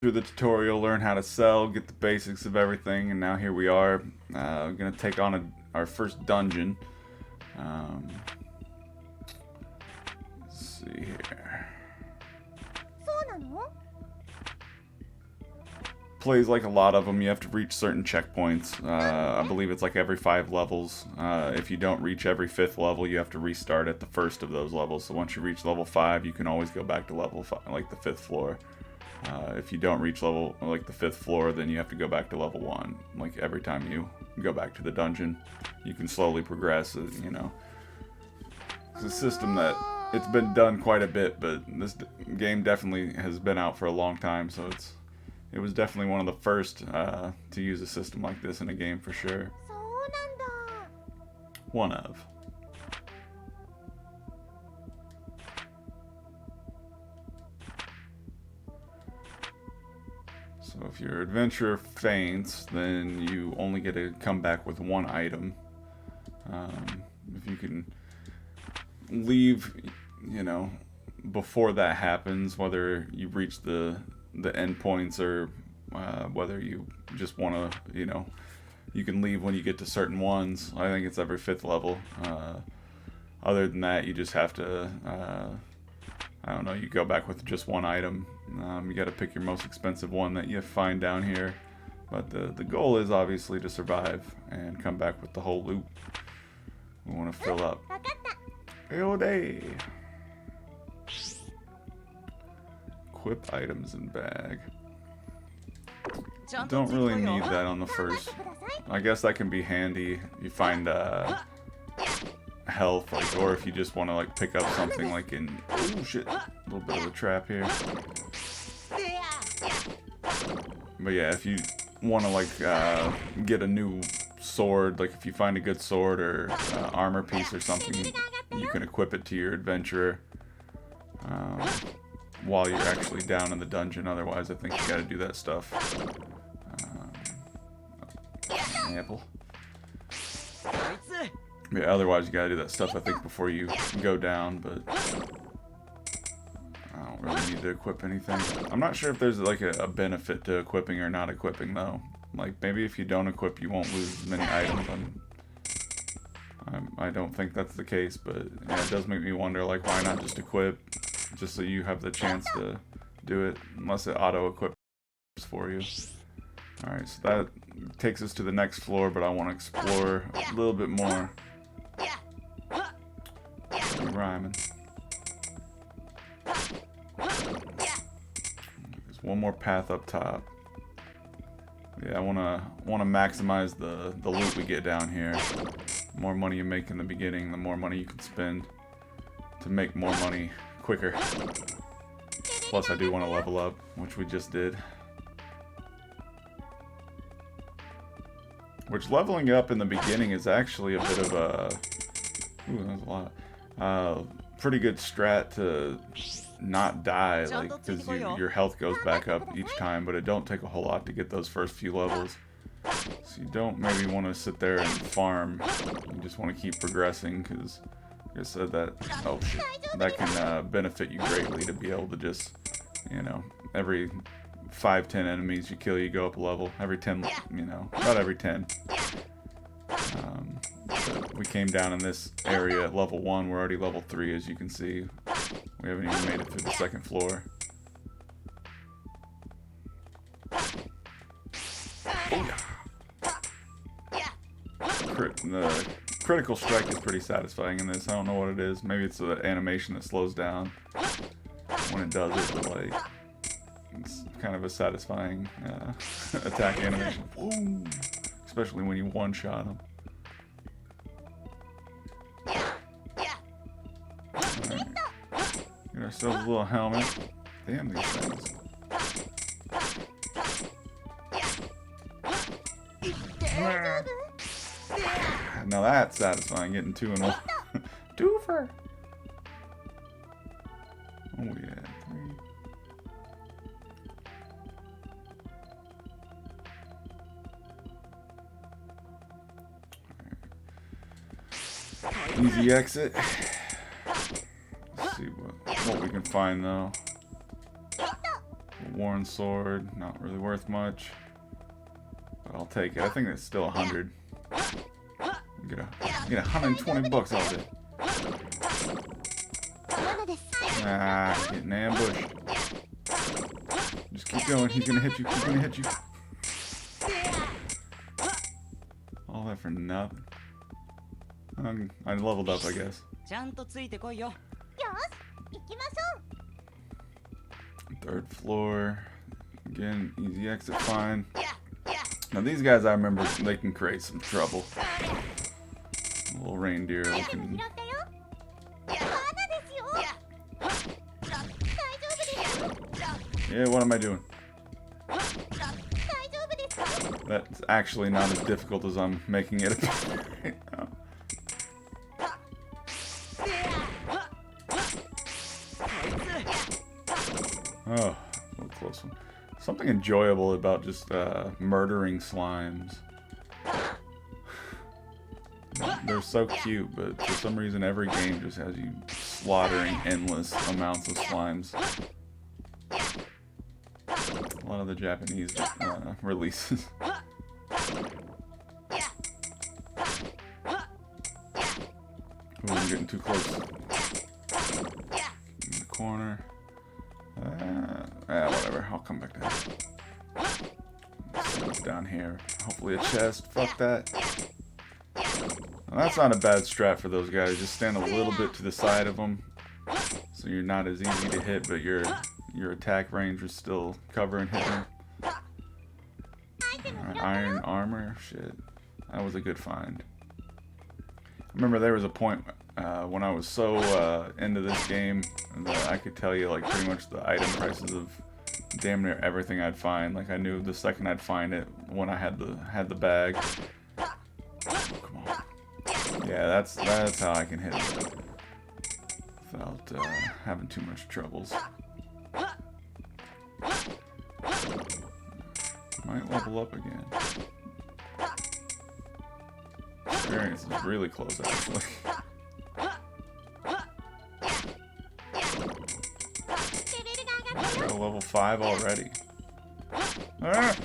through the tutorial, learn how to sell, get the basics of everything, and now here we are. We're gonna take on our first dungeon. Let's see here. Plays like a lot of them. You have to reach certain checkpoints. I believe it's like every 5 levels. If you don't reach every 5th level, you have to restart at the first of those levels. So once you reach level 5, you can always go back to level 5, like the 5th floor. If you don't reach level like the 5th floor, then you have to go back to level 1. Like every time you go back to the dungeon, you can slowly progress. You know, it's a system that it's been done quite a bit, but this game definitely has been out for a long time, so it was definitely one of the first to use a system like this in a game for sure. One of. So if your adventurer faints, then you only get to come back with 1 item. If you can leave, you know, before that happens, whether you reach the endpoints or whether you just want to, you know, you can leave when you get to certain ones. I think it's every 5th level. Other than that, you just have to, I don't know, you go back with just 1 item. You got to pick your most expensive one that you find down here. But the goal is obviously to survive and come back with the whole loot. We want to fill up. All day. Equip items in bag. Don't really need that on the first. I guess that can be handy. You find health, like, or if you just want to like pick up something like in. Oh shit! A little bit of a trap here. But yeah, if you want to like get a new sword, like if you find a good sword or armor piece or something, you can equip it to your adventurer while you're actually down in the dungeon. Otherwise, I think you got to do that stuff. Apple. Yeah, otherwise you got to do that stuff, I think, before you go down, but I don't really need to equip anything. I'm not sure if there's like a benefit to equipping or not equipping, though. Like, maybe if you don't equip, you won't lose as many items. I don't think that's the case, but yeah, it does make me wonder, like, why not just equip, just so you have the chance to do it, unless it auto-equips for you. Alright, so that takes us to the next floor, but I want to explore a little bit more. Rhyming. There's one more path up top. Yeah, I wanna maximize the loot we get down here. The more money you make in the beginning, the more money you can spend to make more money quicker. Plus, I do want to level up, which we just did. Which leveling up in the beginning is actually a bit of a... Ooh, that's a lot. Pretty good strat to not die, like, because your health goes back up each time, but it don't take a whole lot to get those first few levels. So you don't maybe want to sit there and farm. You just want to keep progressing, because, like I said, that... Oh, shit. That can benefit you greatly to be able to just, you know, every 5-10 enemies you kill, you go up a level. Every 10, you know, not every 10. We came down in this area at level 1. We're already level 3, as you can see. We haven't even made it through the 2nd floor. The critical strike is pretty satisfying in this. I don't know what it is. Maybe it's the animation that slows down when it does it, but like, it's kind of a satisfying attack animation. Whoa. Especially when you one-shot them. Right. Get ourselves a little helmet. Damn these things. Now that's satisfying, getting 2 in 1. Twofer! Oh yeah, 3. Easy exit. Let's see what we can find though. Worn sword, not really worth much. But I'll take it. I think it's still 100. Get 120 bucks out of it. Ah, getting ambushed. Just keep going. He's gonna hit you. He's gonna hit you. All that for nothing. I leveled up, I guess. Third floor. Again, easy exit, fine. Now these guys, I remember, they can create some trouble. Little reindeer looking. Yeah, what am I doing? That's actually not as difficult as I'm making it appear right now. Oh, a little close one. Something enjoyable about just murdering slimes. They're so cute, but for some reason every game just has you slaughtering endless amounts of slimes. A lot of the Japanese releases. Ooh, I'm getting too close. In the corner. Whatever. I'll come back down. What's down here? Hopefully a chest. Fuck that. Well, that's not a bad strat for those guys. Just stand a little bit to the side of them, so you're not as easy to hit, but your attack range is still cover and hit them. Alright, iron armor. Shit, that was a good find. I remember there was a point when I was so into this game that I could tell you like pretty much the item prices of damn near everything I'd find. Like I knew the second I'd find it when I had the bag. Come on. Yeah, that's how I can hit it without having too much troubles. Might level up again. Experience is really close, actually. We're level 5 already. Ah!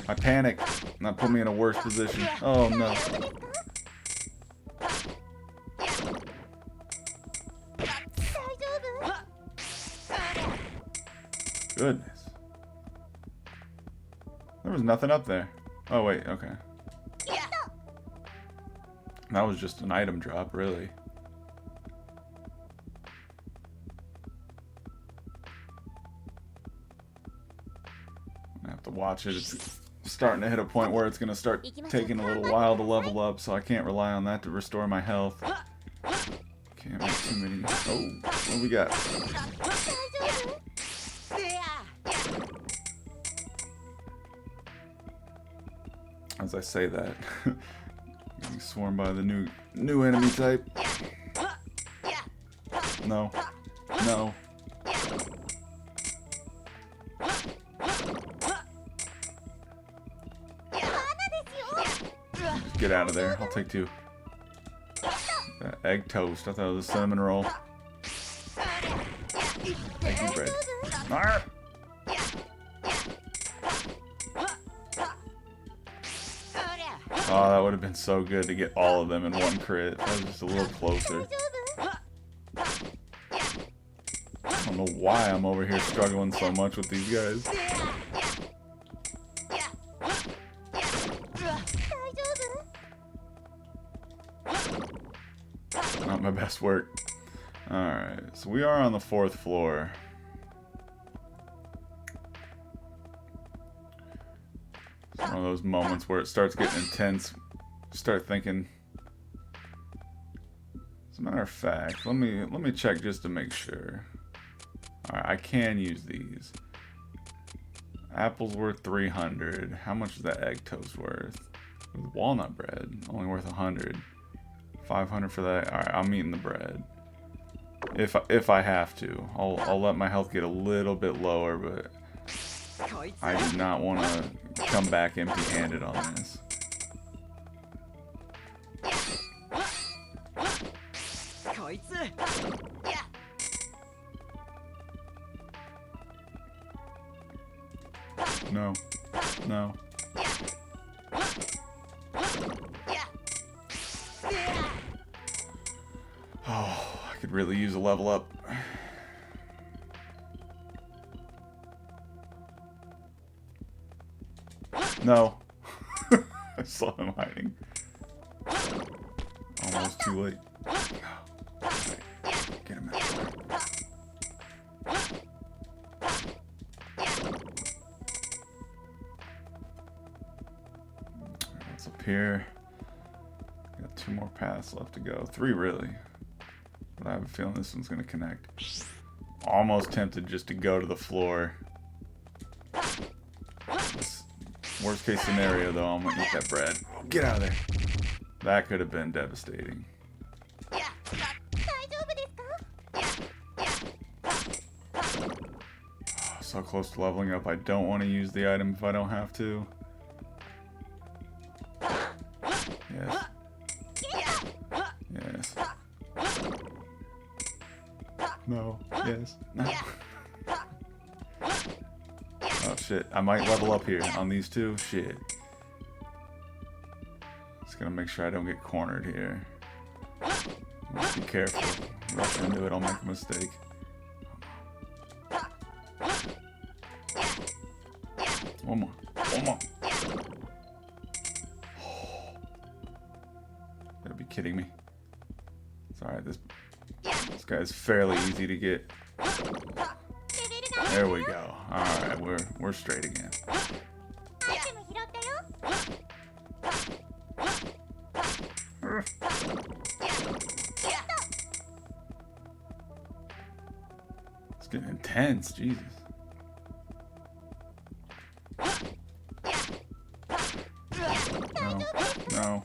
I panicked, and that put me in a worse position. Oh no. Goodness. There was nothing up there. Oh wait, okay. That was just an item drop, really. I have to watch it. It's starting to hit a point where it's going to start taking a little while to level up, so I can't rely on that to restore my health. Can't make too many. Oh, what do we got? As I say that, getting swarmed by the new enemy type. No. No. Just get out of there. I'll take 2. Egg toast. I thought it was a cinnamon roll. Eggy bread. Arr! Oh, that would have been so good to get all of them in one crit. That was just a little closer. I don't know why I'm over here struggling so much with these guys. Not my best work. Alright, so we are on the 4th floor. It's one of those moments where it starts getting intense. Start thinking. As a matter of fact, let me check just to make sure. Alright, I can use these. Apple's worth 300. How much is that egg toast worth? Walnut bread, only worth 100. 500 for that. Alright, I'm eating the bread. If I have to. I'll let my health get a little bit lower, but I do not want to come back empty-handed on this. No. No. Oh, I could really use a level up. No. I saw him hiding. Almost too late. Right. Get him out. What's up here? Got 2 more paths left to go. 3 really. But I have a feeling this one's gonna connect. Almost tempted just to go to the floor. Worst case scenario though, I'm gonna eat that bread. Oh, get out of there. That could have been devastating. Oh, so close to leveling up. I don't want to use the item if I don't have to. Yes. Yes. No. Yes. No. Oh shit, I might level up here on these 2. Shit. Just gonna make sure I don't get cornered here. Must be careful. Rush into it, I'll make a mistake. One more. One more. Oh. Gotta be kidding me. It's alright, this guy's fairly easy to get. There we go. Alright, we're straight again. It's getting intense, Jesus. No, no.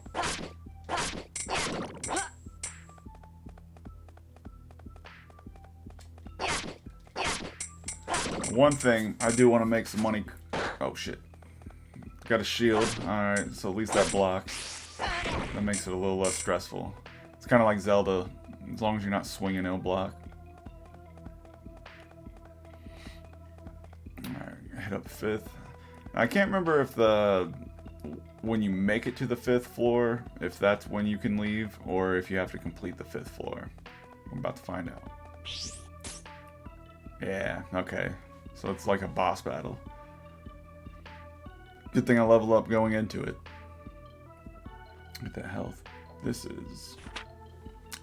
One thing, I do want to make some money. Oh shit. Got a shield. Alright, so at least that blocks. That makes it a little less stressful. It's kind of like Zelda. As long as you're not swinging, it'll block. Alright, hit up 5th. I can't remember if when you make it to the 5th floor, if that's when you can leave, or if you have to complete the 5th floor. I'm about to find out. Yeah, okay. So it's like a boss battle. Good thing I level up going into it. Get that health. This is...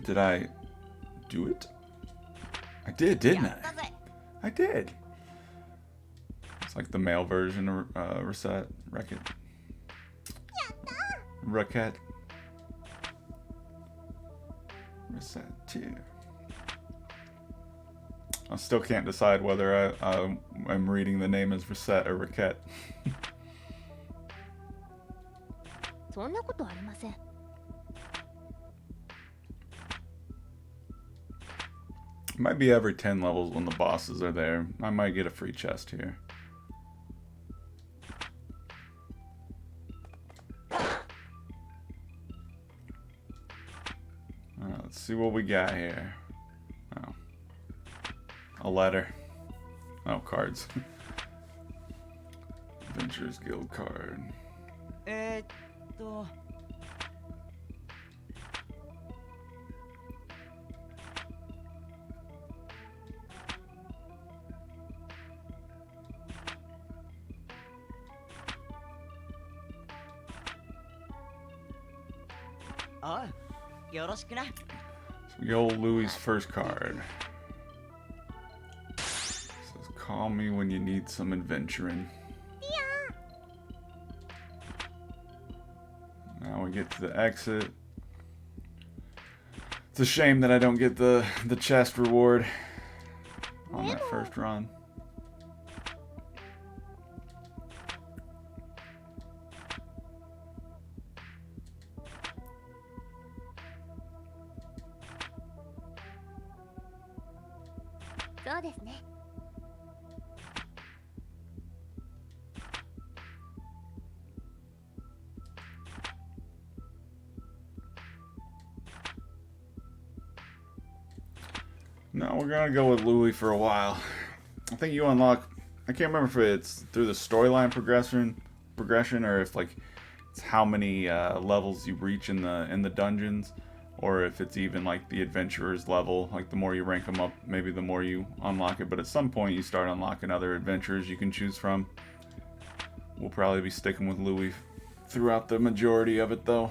Did I do it? I did, didn't I? I did. It's like the male version of Recettear. Recettear. I still can't decide whether I'm reading the name as Recette or Recette. It might be every 10 levels when the bosses are there. I might get a free chest here. Let's see what we got here. Oh. A letter. Oh, cards. Adventurers Guild card. Oh, yoroshiku. So the old Louie's first card. Says, call me when you need some adventuring. Now we get to the exit. It's a shame that I don't get the chest reward on that first run. No, we're gonna go with Louie for a while. I think you unlock I can't remember if it's through the storyline progression, or if like it's how many levels you reach in the dungeons, or if it's even like the adventurer's level. Like the more you rank them up, maybe the more you unlock it. But at some point, you start unlocking other adventurers you can choose from. We'll probably be sticking with Louie throughout the majority of it, though.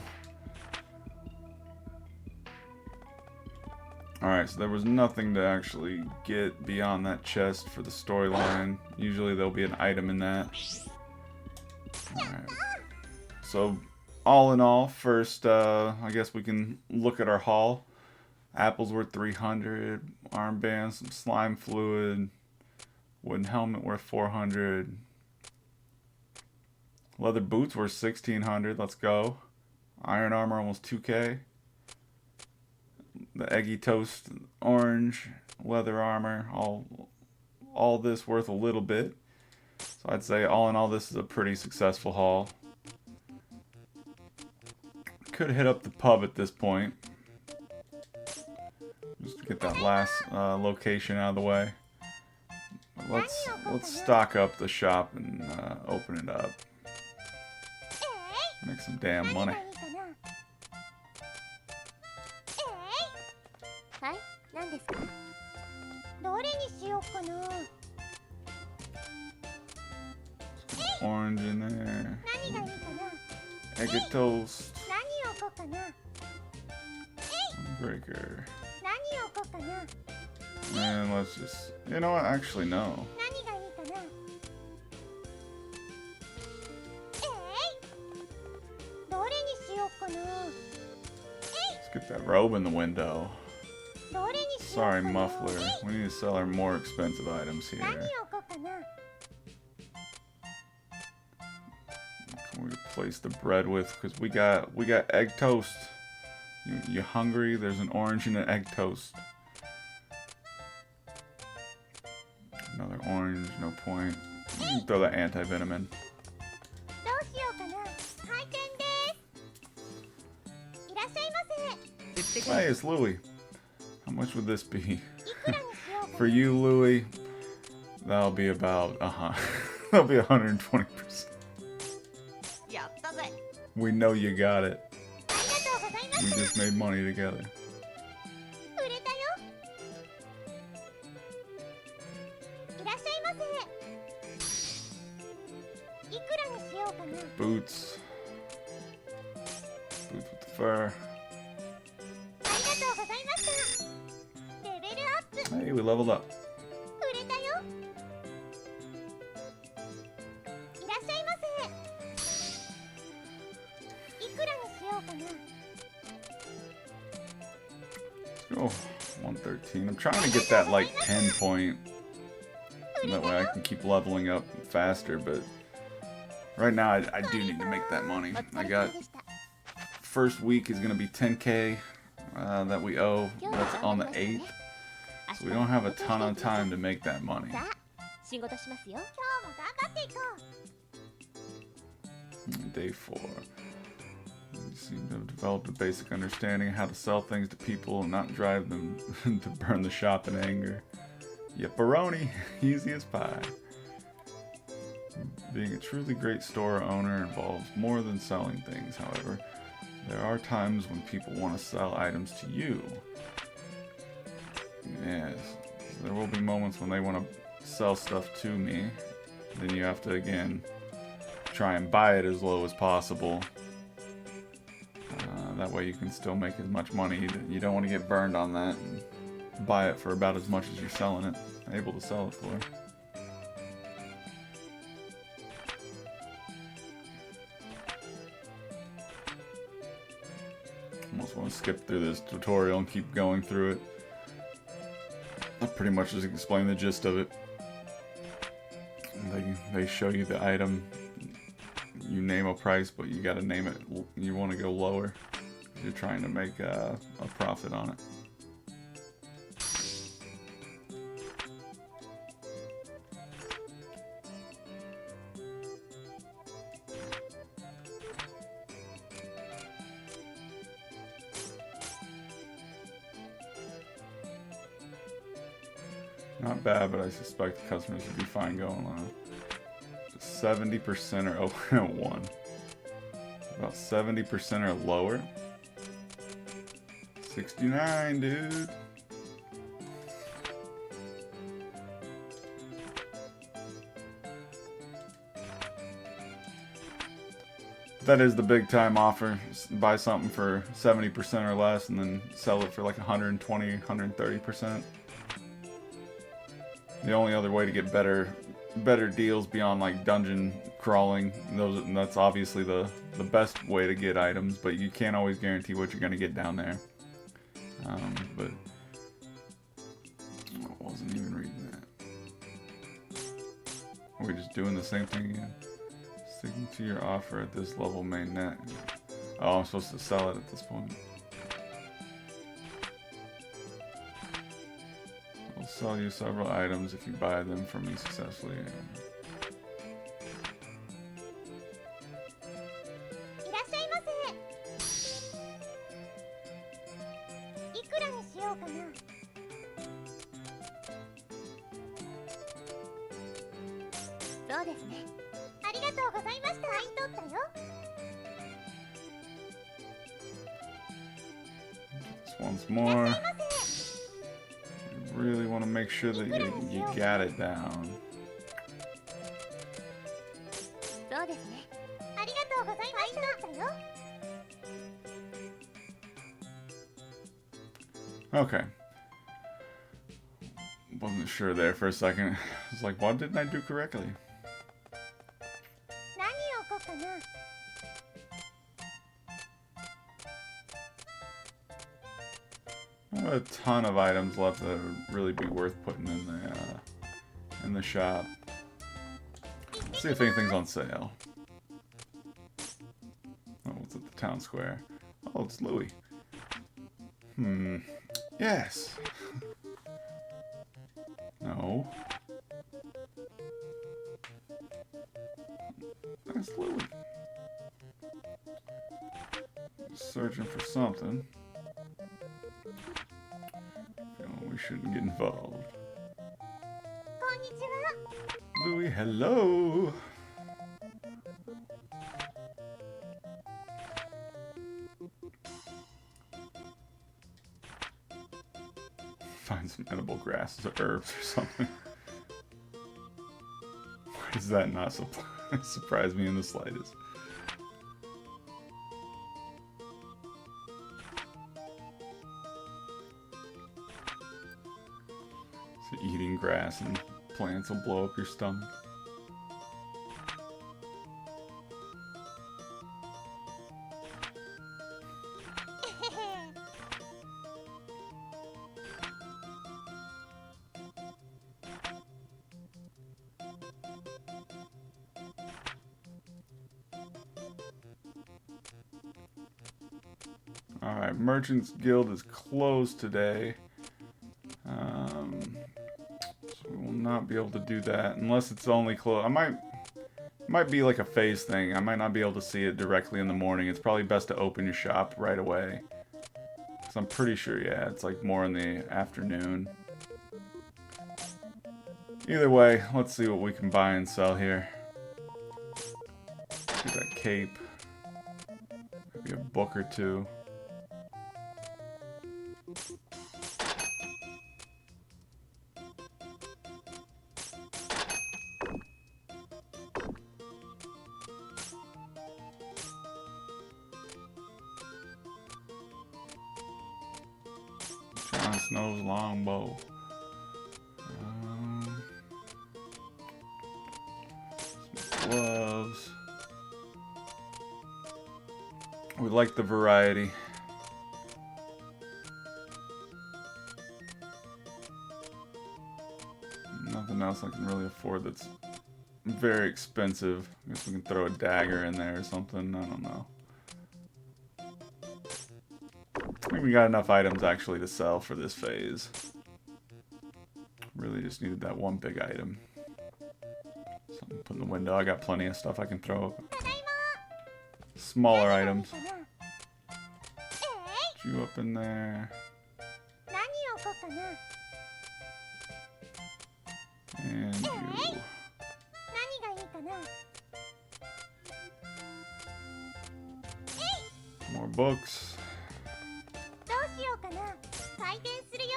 Alright, so there was nothing to actually get beyond that chest for the storyline. Usually there'll be an item in that. Alright. So, all in all, first, I guess we can look at our haul. Apples worth 300, armbands, some slime fluid, wooden helmet worth 400, leather boots worth 1600, let's go. Iron armor almost 2k. The eggy toast orange, leather armor, all this worth a little bit. So I'd say all in all this is a pretty successful haul. Could hit up the pub at this point. Just to get that last location out of the way. But let's stock up the shop and open it up. Make some damn money. Orange in there. Egg toast. Breaker. And let's just... You know what? Actually, no. Let's get that robe in the window. Sorry, muffler. We need to sell our more expensive items here. Can we replace the bread with? Because we got egg toast. You hungry? There's an orange and an egg toast. Another orange, no point. Throw that anti-venom in. Hey, it's Louie. How much would this be? For you, Louie, that'll be about that'll be 120%. We know you got it. We just made money together. Boots. Boots with the fur. Hey, we leveled up. Oh, 113. I'm trying to get that like 10 point. That way I can keep leveling up faster, but right now I do need to make that money. I got first week is gonna be 10k that we owe. That's on the 8th. So we don't have a ton of time to make that money. Day 4. You seem to have developed a basic understanding of how to sell things to people and not drive them to burn the shop in anger. Yepperoni, easy as pie. Being a truly great store owner involves more than selling things, however. There are times when people want to sell items to you. Yes, there will be moments when they want to sell stuff to me. Then you have to, again, try and buy it as low as possible. That way you can still make as much money. You don't want to get burned on that and buy it for about as much as you're selling it, able to sell it for. Almost want to skip through this tutorial and keep going through it. I'll pretty much just explain the gist of it. They show you the item. You name a price, but you gotta name it. You want to go lower. You're trying to make a profit on it. Not bad, but I suspect the customers would be fine going on. 70% are open at 1. About 70% are lower. 69, dude. That is the big time offer. Buy something for 70% or less and then sell it for like 120, 130%. The only other way to get better deals beyond like dungeon crawling, and that's obviously the best way to get items, but you can't always guarantee what you're going to get down there. But I wasn't even reading that. Are we just doing the same thing again? Sticking to your offer at this level may net. Oh, I'm supposed to sell it at this point. I'll sell you several items if you buy them from me successfully. Just once more. You really want to make sure that you got it down. Okay. Wasn't sure there for a second. I was like, what didn't I do correctly? A ton of items left that would really be worth putting in the shop. Let's see if anything's on sale. Oh, it's at the town square. Oh, it's Louie. Yes. No. That's Louie. Searching for something. We shouldn't get involved. Louie, hello! Find some edible grasses or herbs or something. Why does that not surprise me in the slightest? Eating grass and plants will blow up your stomach. Alright, Merchants Guild is closed today. Not be able to do that unless it's only close. It might be like a phase thing. I might not be able to see it directly in the morning. It's probably best to open your shop right away. Because I'm pretty sure, yeah, it's like more in the afternoon. Either way, let's see what we can buy and sell here. Do that cape. Maybe a book or two. Snow's longbow. Some gloves. We like the variety. Nothing else I can really afford that's very expensive. I guess we can throw a dagger in there or something. I don't know. I think we got enough items actually to sell for this phase. Really just needed that one big item. Something to put in the window. I got plenty of stuff I can throw. Smaller items. Put you up in there. More books. どうしようかな。開店するよ。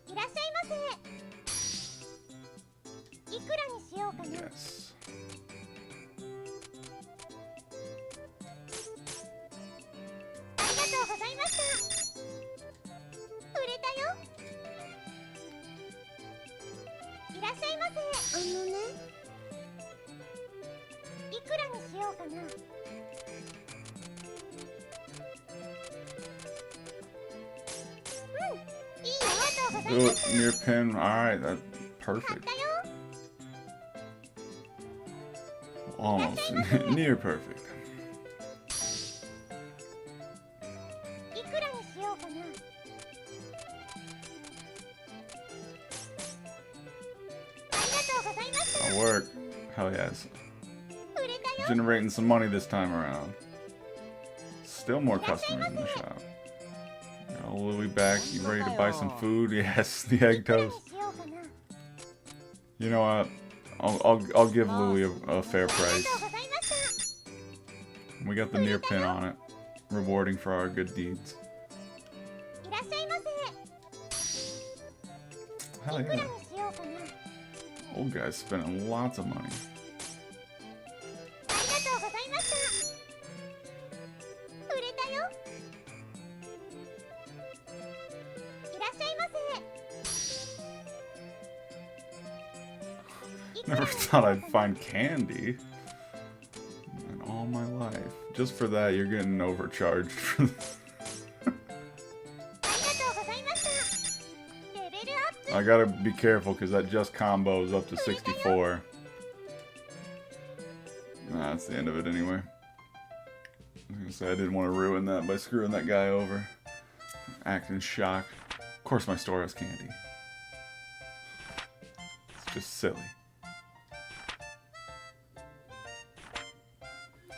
いらっしゃいませ。いくらにしようかな。 Yes. ありがとうございました。売れたよ。いらっしゃいませ。いくらにしようかな。いいよ。ありがとうござい Do ま it す。 near pin. Alright, that's 買っ perfect. たよ。 Almost near perfect. いくらにしようかな。ありがとうございました。 That'll work. Hell yes. 売れたよ。 Generating some money this time around. Still more customers in the shop. Louie back. You ready to buy some food? Yes, the egg いくらに toast. しようかな。 You know what? I'll give Louie a fair あり price. がとうございました。 We got the near pin on it, rewarding for our good deeds. いらっしゃいませ。 Hell いくら yeah. にしようかな。 Old guy's spending lots of money. ありがとうございました。売れたよ。いらっしゃいませ。 Never thought I'd find candy in all my life. Just for that, you're getting overcharged. ありがとうございました。レベルアップ。 I gotta be careful because that just combos up to 64. Nah, that's the end of it anyway. I was gonna say I didn't want to ruin that by screwing that guy over. Acting shocked. Of course my store has candy. It's just silly.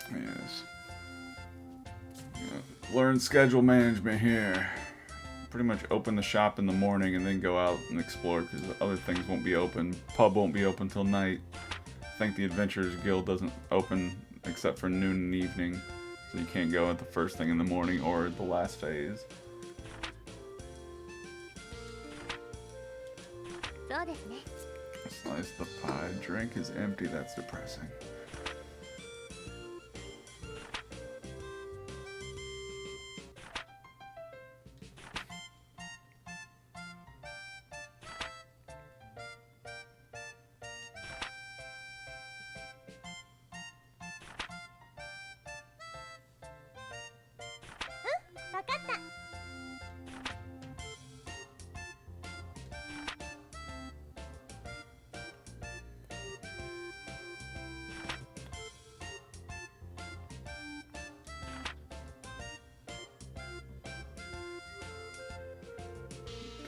Yes. Learn schedule management here. Pretty much open the shop in the morning and then go out and explore because other things won't be open. Pub won't be open till night. I think the Adventurers Guild doesn't open except for noon and evening. So you can't go at the first thing in the morning or the last phase. そうですね。 Slice the pie. Drink is empty. That's depressing. Huh? わかった。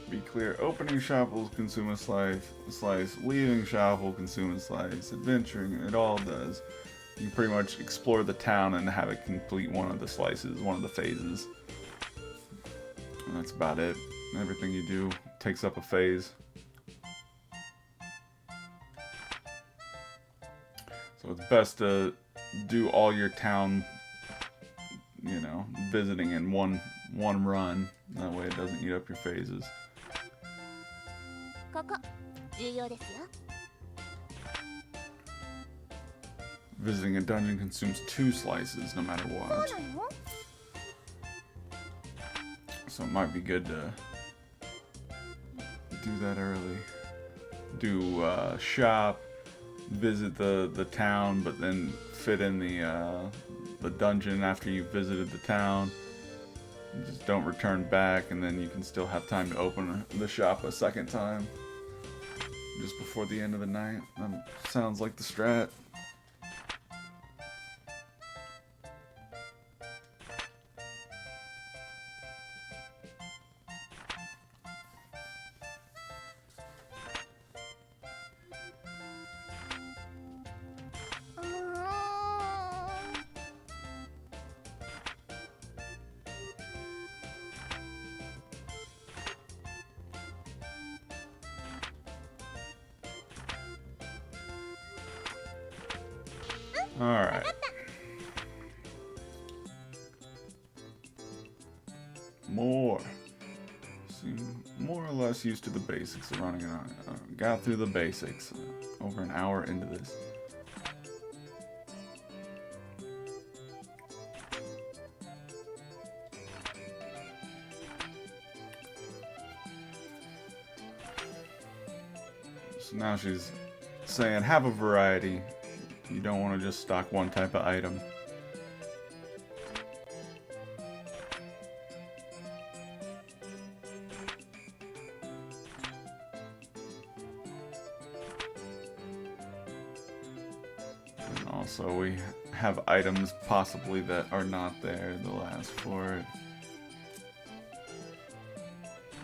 To be clear, opening shop will consume a slice, leaving shop will consume a slice, adventuring, it all does. You can pretty much explore the town and have it complete one of the slices, one of the phases. And that's about it. Everything you do takes up a phase. So it's best to do all your town, you know, visiting in one run. That way it doesn't eat up your phases. ここ重要ですよ。 Visiting a dungeon consumes 2 slices no matter そう what. なの？ So it might be good to do that early. Do shop, visit the town, but then fit in the dungeon after you visited the town. Just don't return back, and then you can still have time to open the shop a second time. Just before the end of the night. That sounds like the strat. Alright. More. Seem more or less used to the basics of running around. Got through the basics. Over an hour into this. So now she's saying, have a variety. You don't want to just stock one type of item. And also we have items possibly that are not there in the last floor.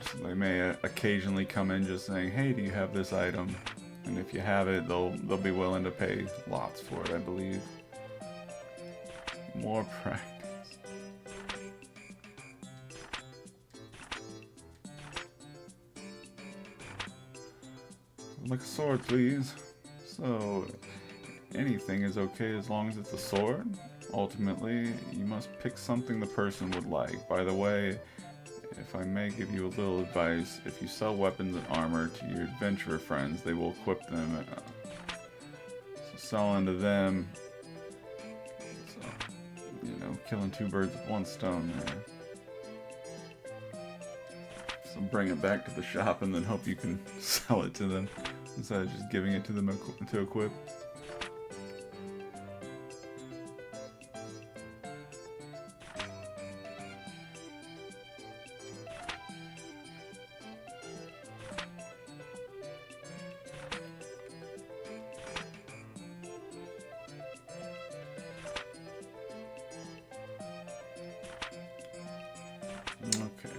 So they may occasionally come in just saying, hey, do you have this item? And if you have it, they'll be willing to pay lots for it, I believe. More practice. Like a sword, please. So, anything is okay as long as it's a sword. Ultimately, you must pick something the person would like. By the way, if I may give you a little advice, if you sell weapons and armor to your adventurer friends, they will equip them. So selling to them, so, you know, killing two birds with one stone there. So bring it back to the shop and then hope you can sell it to them instead of just giving it to them to equip. Okay.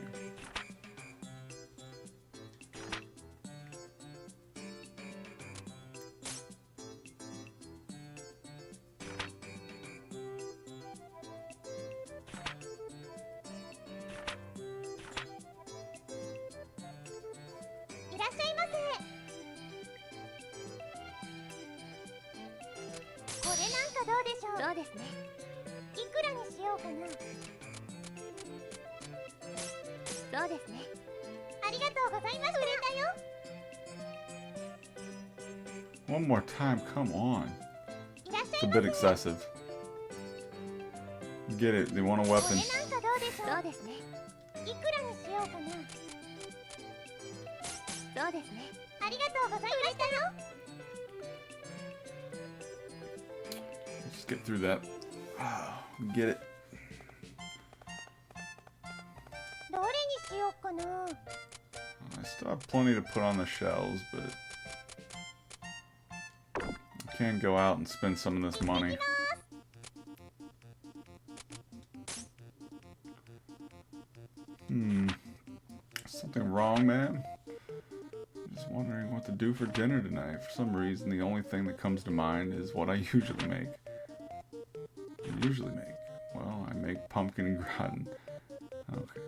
One more time, come on. It's a bit excessive. Get it, they want a weapon. Just get through that. Get it. I still have plenty to put on the shelves, but I can go out and spend some of this money. Something wrong, man? Just wondering what to do for dinner tonight. For some reason, the only thing that comes to mind is what I usually make. Well, I make pumpkin gratin. Okay.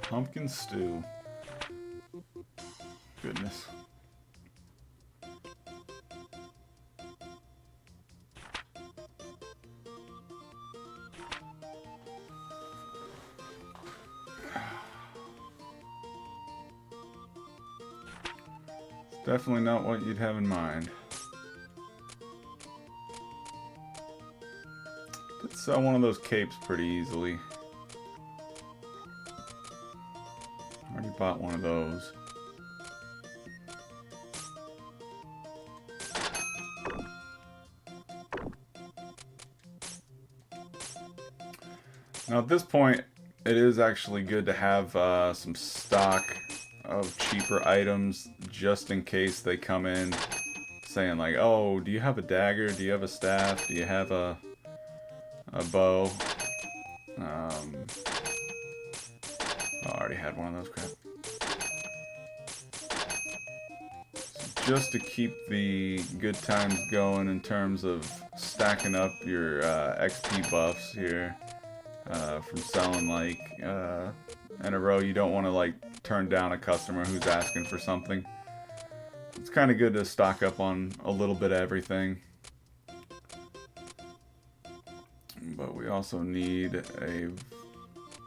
Pumpkin stew. Goodness. It's definitely not what you'd have in mind. Did sell one of those capes pretty easily. Already bought one of those. Now at this point, it is actually good to have some stock of cheaper items just in case they come in saying like, oh, do you have a dagger? Do you have a staff? Do you have a bow? Oh, I already had one of those, crap. So just to keep the good times going in terms of stacking up your XP buffs here. from selling like in a row. You don't want to like turn down a customer who's asking for something. It's kind of good to stock up on a little bit of everything. But we also need a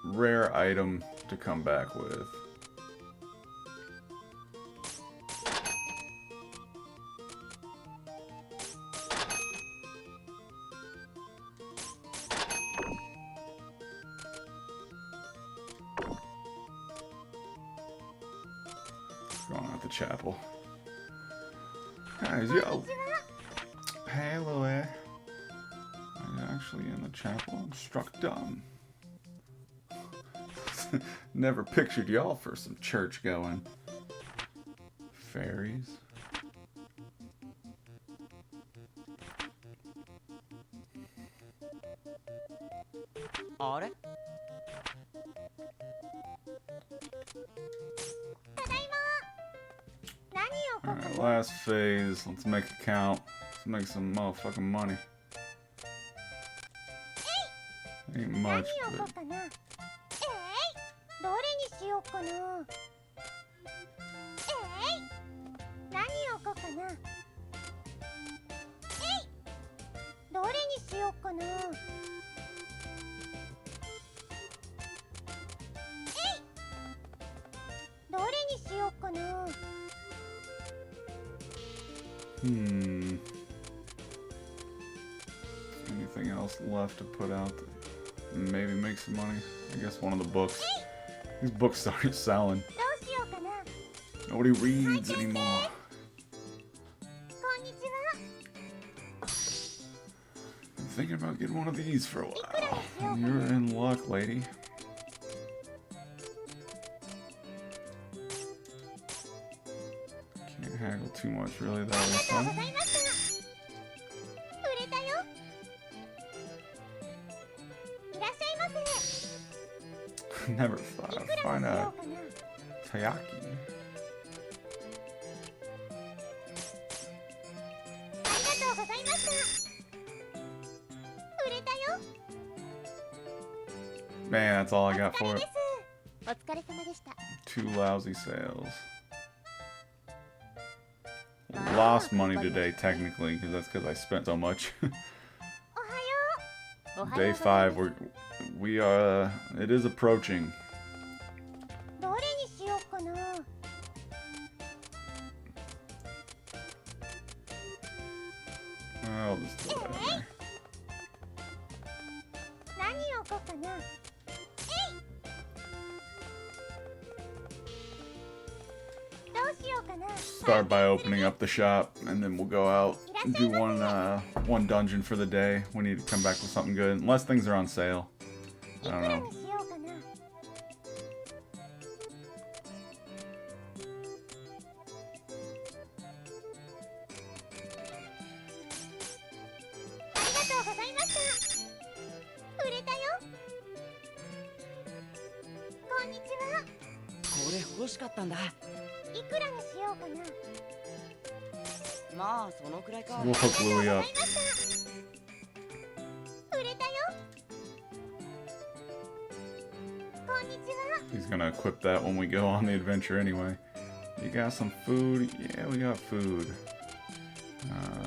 rare item to come back with. Going out the chapel. Guys, yo. Hey, Louie. Are you actually in the chapel? I'm struck dumb. Never pictured y'all for some church going. Fairies. Alright. Alright, last phase. Let's make it count. Let's make some motherfucking money. Ain't much, but... どれにしようかな。何を置こうかな。どれにしようかな。どれにしようかな。Anything else left to put out that maybe make some money? I guess one of the books. These books started selling. どうしようかな。 Nobody reads anymore. こんにちは。 I'm thinking about getting one of these for a while. You're in luck, lady. Can't haggle too much, really, that ありがとう was ございました。売れたよ。いらっしゃいませ。 Never thought I'd いくら find にしよ a うかな。 Tayaki. ありがとうございました。売れたよ。 Man, that's all お I 疲 got れ for で it. す。お疲れ様でした。 Two lousy sales. Lost money today, technically, because that's because I spent so much. おはよう。おはよう Day ございます。 5, we are, it is approaching. どれにしようかな。I'll just throw that in there. 何を置こうかな。どうしようかな。 Start by opening up the shop, and then we'll go out and do one dungeon for the day. We need to come back with something good, unless things are on sale. い I く don't ら know. にしようかな。ありがとうございました。売れたよ。こんにちは。これ欲しかったんだ。いくらにしようかな。まあそのくらいか。 We'll hook Louie ござ up. いました。売れたよ。こんにちは。 He's gonna equip that when we go on the adventure anyway. You got some food? Yeah, we got food.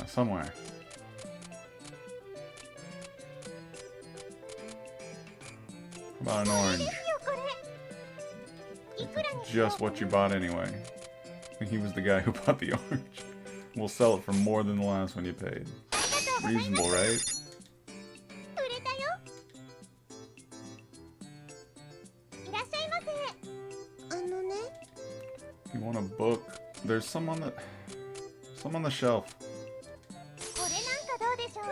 Somewhere. How about an で orange? すよこれ。いくらにしよう Just かな。 what you bought anyway. He was the guy who bought the orange. We'll sell it for more than the last one you paid. ありがとうございます。 Reasonable, right? 売れたよ。いらっしゃいませ。ね。 You want a book? There's some on the shelf. これなんかどうでしょう。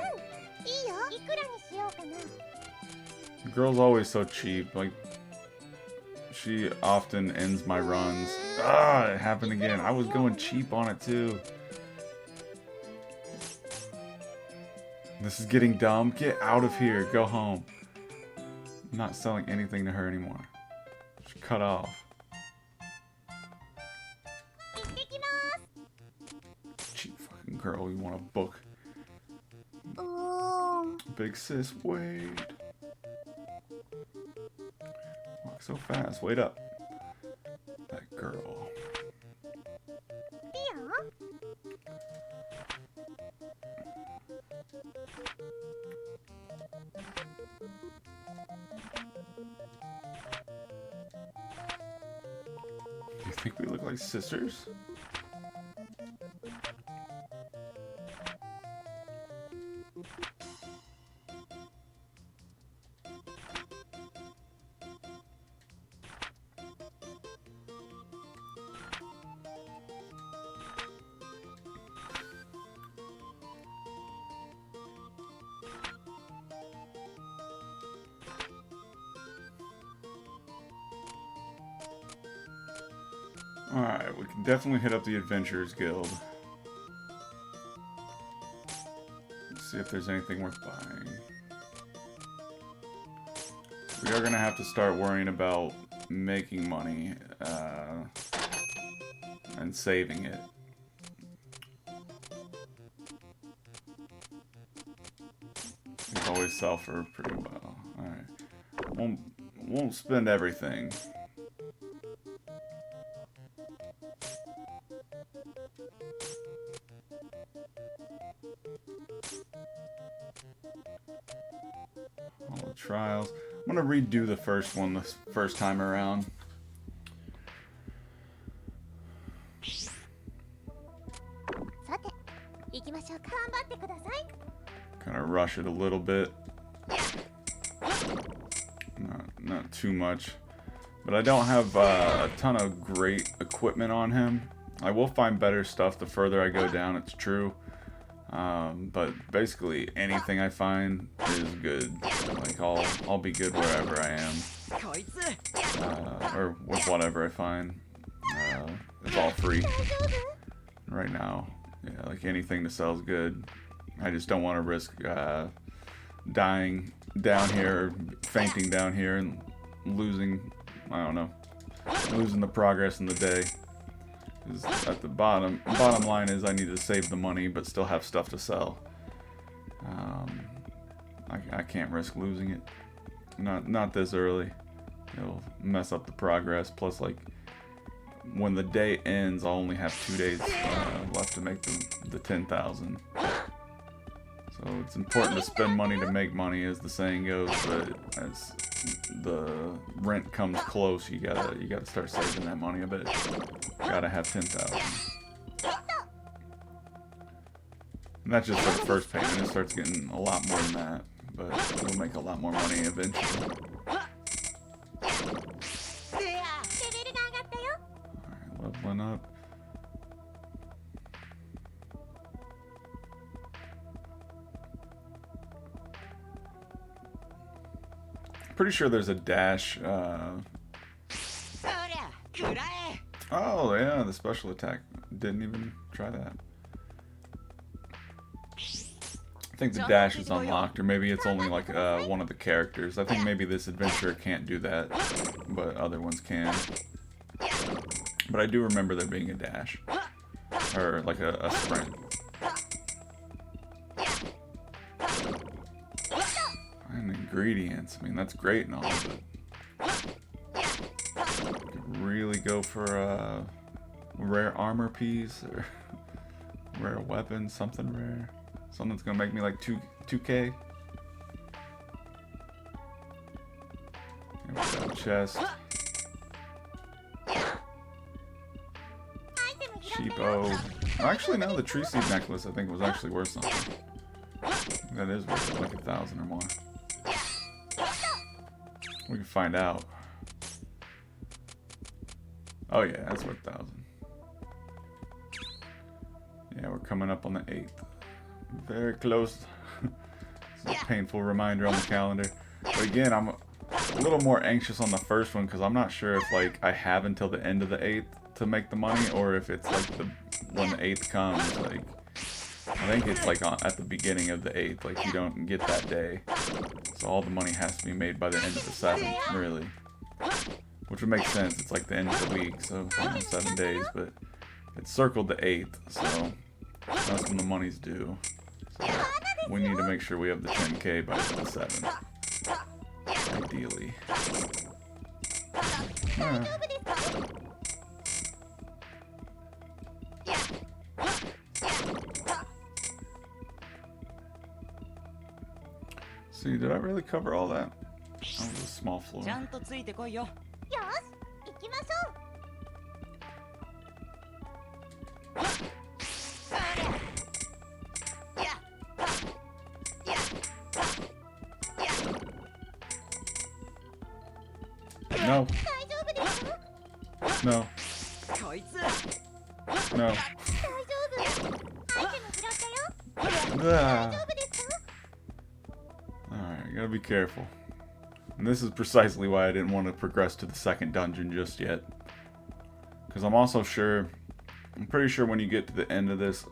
いいよ。いくらにしようかな。 The girl's always so cheap. Like, she often ends my runs. Ah, it happened again. I was going cheap on it too. This is getting dumb. Get out of here. Go home. I'm not selling anything to her anymore. She cut off. 行ってきま Cheap fucking girl. You want a book? す。Big sis, wait. so fast? Wait up. That girl. いいよ。 You think we look like sisters? Alright, we can definitely hit up the Adventurers Guild. Let's see if there's anything worth buying. We are going to have to start worrying about making money and saving it. These always sell for pretty well. Alright. Won't spend everything. All the trials. I'm gonna redo the first one this first time around. さて、行きましょうか。頑張ってください。 Kind of rush it a little bit. Not too much. But I don't have a ton of great equipment on him. I will find better stuff the further I go down, it's true. But basically anything I find is good. Like I'll be good wherever I am. こいつ Or with whatever I find. It's all free. Right now. Yeah, like anything to sell is good. I just don't want to risk dying down here, fainting down here, and losing, I don't know, losing the progress in the day. Because at the bottom line is I need to save the money but still have stuff to sell. I can't risk losing it. Not this early. It'll mess up the progress. Plus, like, when the day ends, I'll only have 2 days left to make the 10,000. So it's important to spend money to make money, as the saying goes. But as the rent comes close, you gotta start saving that money a bit. Gotta have 10,000. And that's just for the first payment. It starts getting a lot more than that, but we'll make a lot more money eventually. レベルが上がったよ。 Alright, leveling up. Pretty sure there's a dash. そりゃ食らえ Oh yeah, the special attack. Didn't even try that. I think the dash is unlocked, or maybe it's only like one of the characters. I think maybe this adventurer can't do that, but other ones can. But I do remember there being a dash, or like a sprint. And ingredients. I mean, that's great and all, but could really go for a rare armor piece or rare weapon, something rare. Something that's gonna make me like 2K. Here we go, chest. Cheapo. Actually, no, the tree seed necklace I think was actually worth something. That is worth like 1,000 or more. We can find out. Oh yeah, that's worth 1,000. Yeah, we're coming up on the 8th. Very close. It's a painful reminder on the calendar. But again, I'm a little more anxious on the first one because I'm not sure if like I have until the end of the 8th to make the money, or if it's like when the 8th comes. Like I think it's like at the beginning of the 8th. Like you don't get that day, so all the money has to be made by the end of the 7th, really. Which would make sense. It's like the end of the week, so 7 days. But it's circled the 8th, so that's when the money's due. So we need to make sure we have the 10K by the 7th, ideally. Yeah. See, did I really cover all that? That was a small floor. ちゃんとついてこいよ。よし行きましょう。No. 大丈夫ですか？ No. こいつ No. 大丈夫。アイテム拾ったよ。 Ah. 大丈夫ですか？ Alright, you gotta be careful. And this is precisely why I didn't want to progress to the second dungeon just yet. Because I'm pretty sure when you get to the end of this,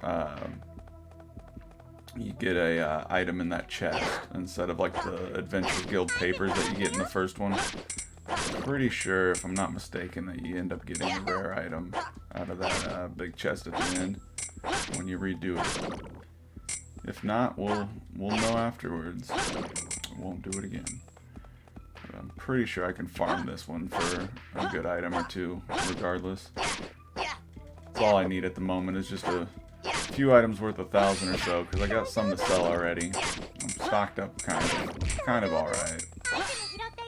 you get a item in that chest instead of like the Adventure Guild papers that you get in the first one. I'm pretty sure, if I'm not mistaken, that you end up getting a rare item out of that big chest at the end when you redo it. If not, we'll know afterwards. I won't do it again. But I'm pretty sure I can farm this one for a good item or two, regardless. That's all I need at the moment is just a few items worth 1,000 or so, because I got some to sell already. I'm stocked up kind of alright. アイテム拾ったよ。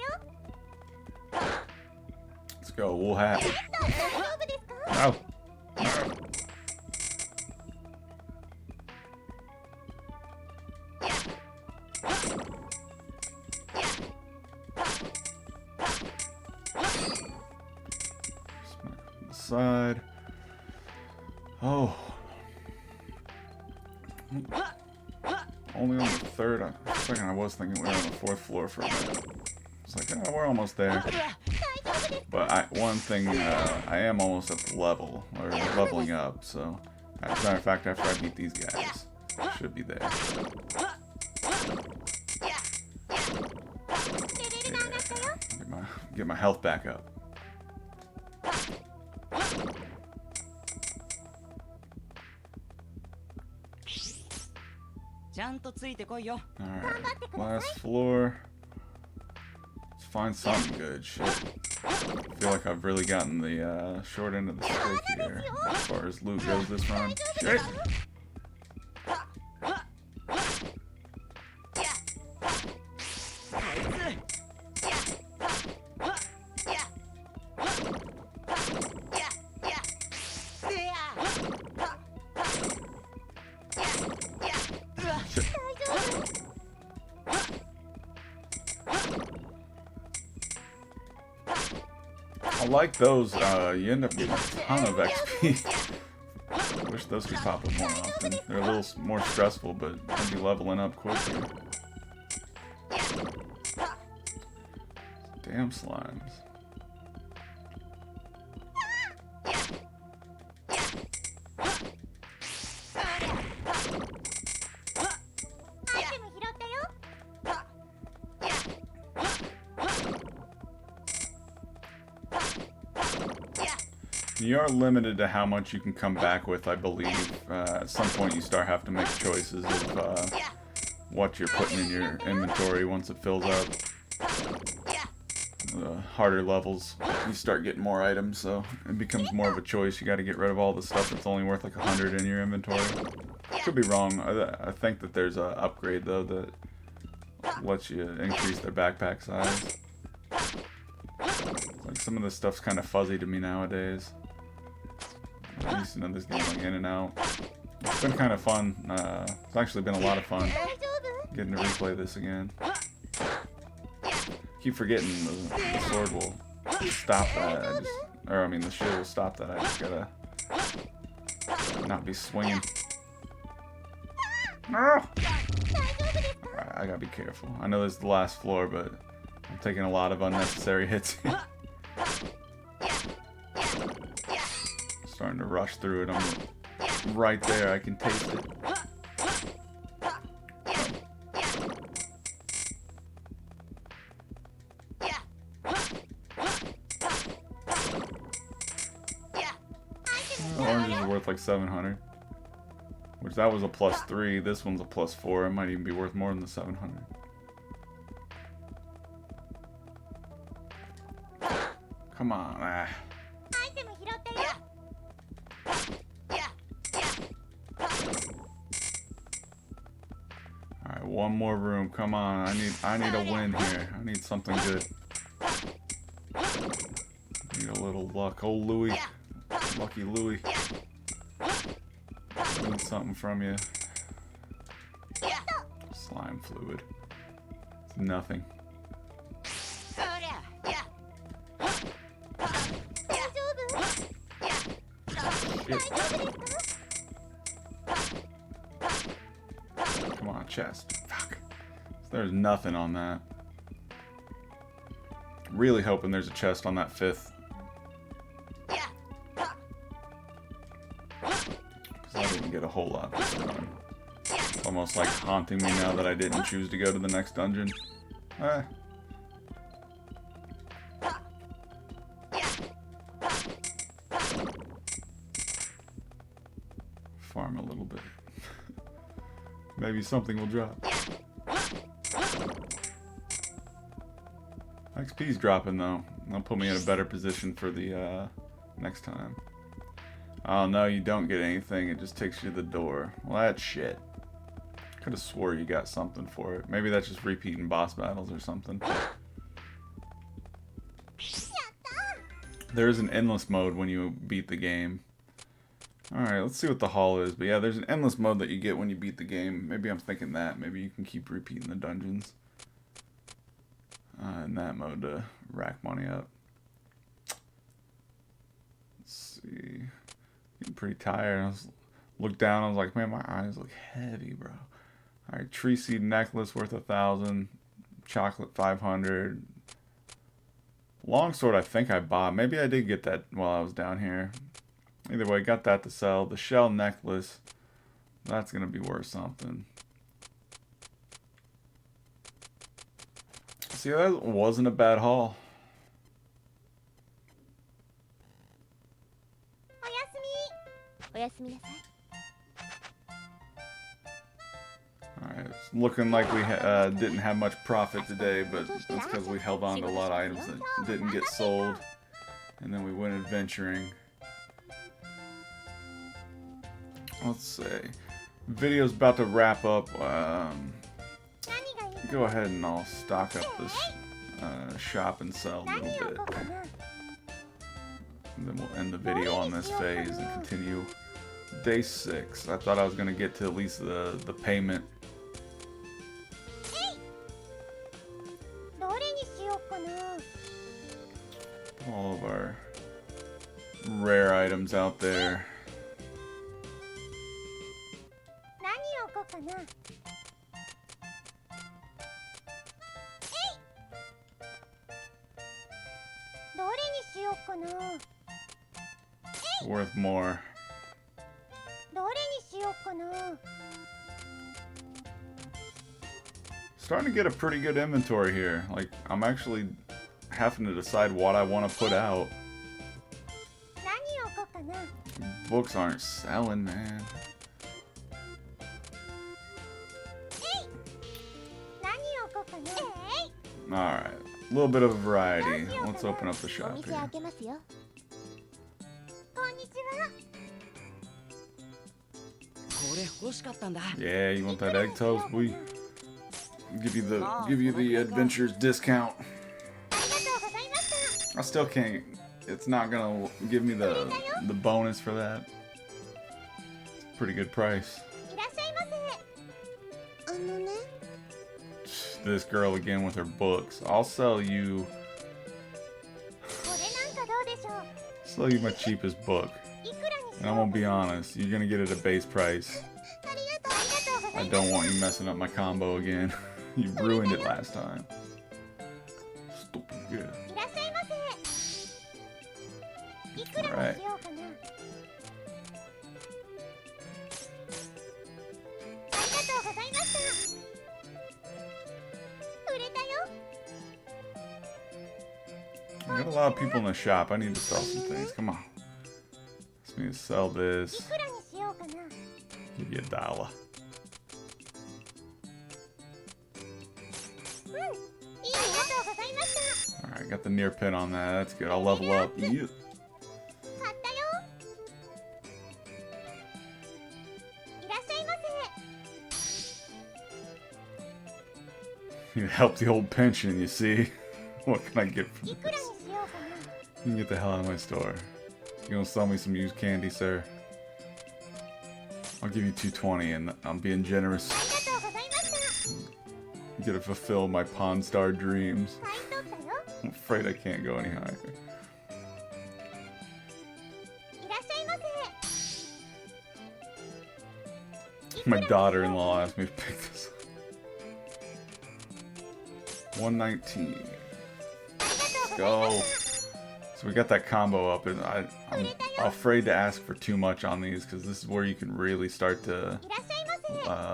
Let's go, wool hat. 大丈夫ですか？ No! No. Smack on the side. Oh. Only on the third. For a second I was thinking we were on the fourth floor for a minute. It's like, oh, we're almost there. 大丈夫です。 But one thing, I am almost at the level, or leveling up, so as a matter of fact, after I beat these guys, I should be there. レベルが上がったよ。 Get my health back up. ちゃんとついてこいよ。 Alright, last floor. Let's find something good. Shit. I feel like I've really gotten the short end of the stick here as far as loot goes this run. Shit. 大丈夫。 I like those. You end up getting a ton of XP. Wish those could pop up more often. They're a little more stressful, but I'd be leveling up quicker. Damn slimes. アイテム拾ったよ。 You are limited to how much you can come back with, I believe. At some point you start having to make choices of what you're putting in your inventory once it fills up. The harder levels, you start getting more items, so it becomes more of a choice. You got to get rid of all the stuff that's only worth like 100 in your inventory. Could be wrong. I think that there's an upgrade though that lets you increase their backpack size. Like some of this stuff's kind of fuzzy to me nowadays. I used to know this game like in and out. It's been kind of fun. It's actually been a lot of fun 大丈夫。 getting to replay this again. Keep forgetting the sword will stop that. I mean the shield will stop that. I just gotta not be swinging. No! 大丈夫ですか？ Alright, I gotta be careful. I know this is the last floor, but I'm taking a lot of unnecessary hits. Starting to rush through it. I'm right there. I can taste it. Oranges are worth like 700. Which that was a +3. This one's a +4. It might even be worth more than the 700. Come on. Ah. アイテム拾ったよ。 Alright, one more room. Come on. I need a win here. I need something good. Need a little luck. Oh, Louie. Lucky Louie. I need something from you. Slime fluid. It's nothing. 大丈夫？ Shit. Come on, chest. Fuck. There's nothing on that. Really hoping there's a chest on that 5th. Because I didn't get a whole lot this run. It's almost like haunting me now that I didn't choose to go to the next dungeon. Eh. Farm a little bit. Maybe something will drop. XP's dropping though. That'll put me in a better position for the next time. Oh no, you don't get anything. It just takes you to the door. Well, that's shit. Could have swore you got something for it. Maybe that's just repeating boss battles or something. There is an endless mode when you beat the game. Alright, let's see what the hall is. But yeah, there's an endless mode that you get when you beat the game. Maybe I'm thinking that. Maybe you can keep repeating the dungeons. In that mode to rack money up. Let's see. Getting pretty tired. I looked down, I was like, man, my eyes look heavy, bro. Alright, tree seed necklace worth 1,000. Chocolate 500. Longsword I think I bought. Maybe I did get that while I was down here. Either way, got that to sell. The shell necklace, that's going to be worth something. See, that wasn't a bad haul. Alright, it's looking like we didn't have much profit today, but that's because we held on to a lot of items that didn't get sold. And then we went adventuring. Let's see. Video's about to wrap up. Go ahead and I'll stock up this shop and sell a little bit. And then we'll end the video on this phase and continue day 6. I thought I was going to get to at least the payment. All of our rare items out there. Worth more. Starting to get a pretty good inventory here. Like, I'm actually having to decide what I want to put out. Books aren't selling, man. Alright, a little bit of a variety. Let's open up the shop here. Yeah, you want that egg toast? We give you the adventures discount. I still can't. It's not gonna give me the bonus for that. It's a pretty good price. This girl again with her books. I'll sell you my cheapest book. And I'm gonna be honest, you're gonna get it at a base price. I don't want you messing up my combo again. You ruined it last time. Stupid good. Alright. I got a lot of people in the shop. I need to sell some things. Come on. Just need to sell this. Give you $1. Alright, got the near pin on that. That's good. I'll level up. Yeah. 買ったよ。いらっしゃいま You help the old pension, you see? What can I get せ。 from いくらに this? しようかな。 You can get the hell out of my store. You gonna sell me some used candy, sir? I'll give you 220 and I'm being generous. ありがとうございました。 You gotta fulfill my Pawn Star dreams. 買い取ったよ。 I'm afraid I can't go any higher. いらっしゃいませ。 My daughter-in-law asked me to pick this up. 119. ありがとうございま Go. した。 So we got that combo up, and I'm afraid to ask for too much on these because this is where you can really start to いらっしゃいま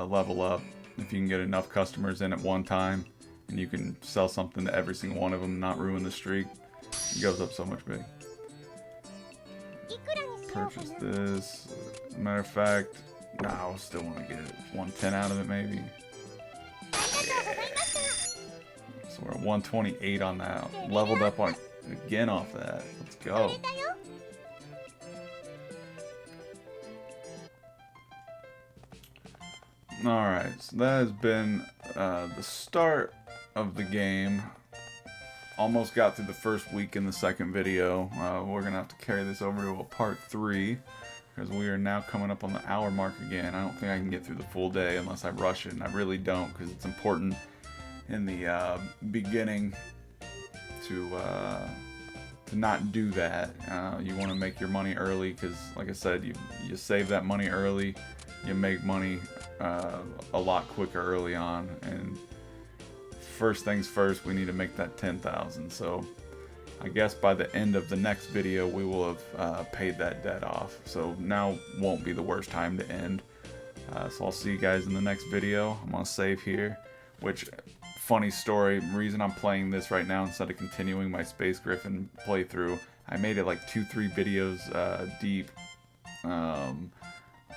せ。 level up. If you can get enough customers in at one time, and you can sell something to every single one of them, and not ruin the streak, it goes up so much big. いくらにしようか Purchase な。 this. Matter of fact, no, I still want to get 110 out of it, maybe. ありがとうございました。 So we're at 128 on that. Leveled up on again off that. Let's 売 go. れたよ。 Alright, so that has been the start of the game. Almost got through the first week in the second video. We're going to have to carry this over to a part 3 because we are now coming up on the hour mark again. I don't think I can get through the full day unless I rush it, and I really don't because it's important in the beginning to not do that. You want to make your money early because, like I said, you save that money early, you make money a lot quicker early on, and first things first, we need to make that 10,000. So I guess by the end of the next video we will have paid that debt off, so now won't be the worst time to end. So I'll see you guys in the next video. I'm gonna save here, which, funny story, reason I'm playing this right now instead of continuing my Space Griffin playthrough, I made it like 2-3 videos deep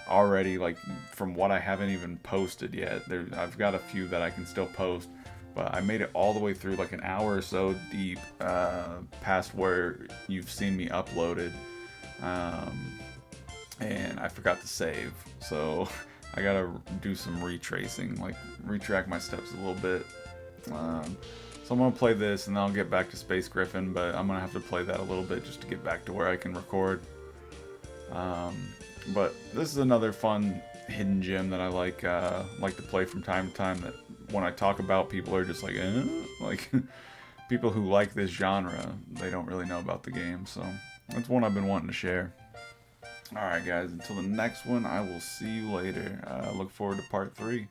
already, like from what I haven't even posted yet. I've got a few that I can still post, but I made it all the way through like an hour or so deep, past where you've seen me uploaded, and I forgot to save, so I gotta do some retracing, like retrack my steps a little bit. So I'm gonna play this and then I'll get back to Space Griffin, but I'm gonna have to play that a little bit just to get back to where I can record. But this is another fun hidden gem that I like to play from time to time, that when I talk about, people are just like, eh? Like people who like this genre, they don't really know about the game, so that's one I've been wanting to share. Alright guys, until the next one, I will see you later. Look forward to part 3.